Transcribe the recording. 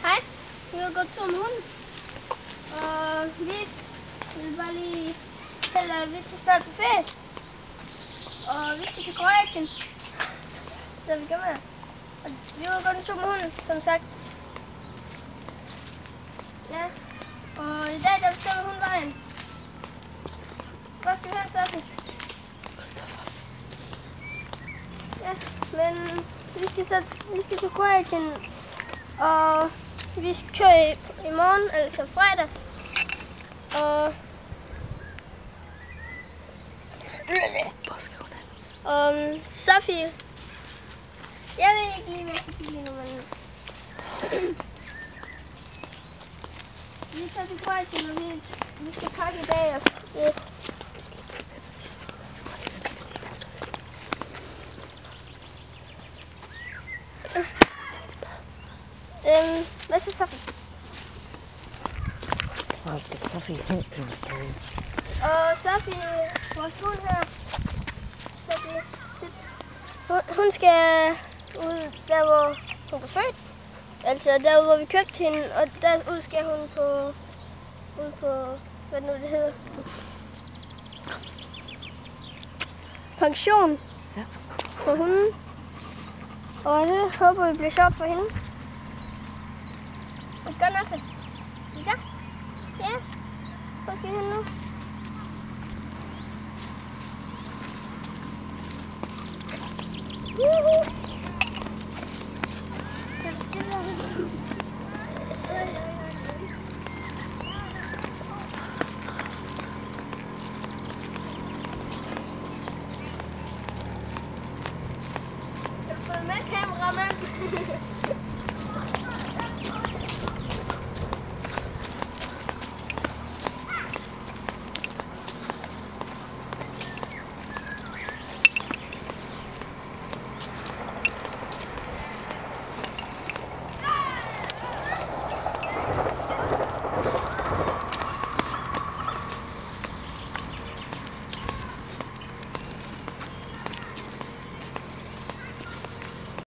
Hej, vi har gået tur med hunden, og vi vil bare lige fortælle, at vi er snart på ferie, og vi skal til Kroatien, så vi kommer her. Og vi har gået en tur med hunden, som sagt. Ja, og i dag der bestemmer hun vejen. Hvor skal vi hen, Sofie? Ja, men vi skal til Kroatien, og vi skal køre i morgen, altså fredag. Og Sofie, jeg ved ikke lige, hvad jeg skal sige lige nu, men vi tager til Kroatien, og vi skal pakke i dag. Hvad så, Sofie? Og Sofie, vores hund her, Sofie, hun skal ud der, hvor hun blev født. Altså der, hvor vi købte hende, og derud skal hun ud på, hvad nu det hedder? Pension for hunden. Og det håber vi bliver sjovt for hende. Er det godt nok? Ja? Ja? Hvor skal vi hen nu? Woohoo!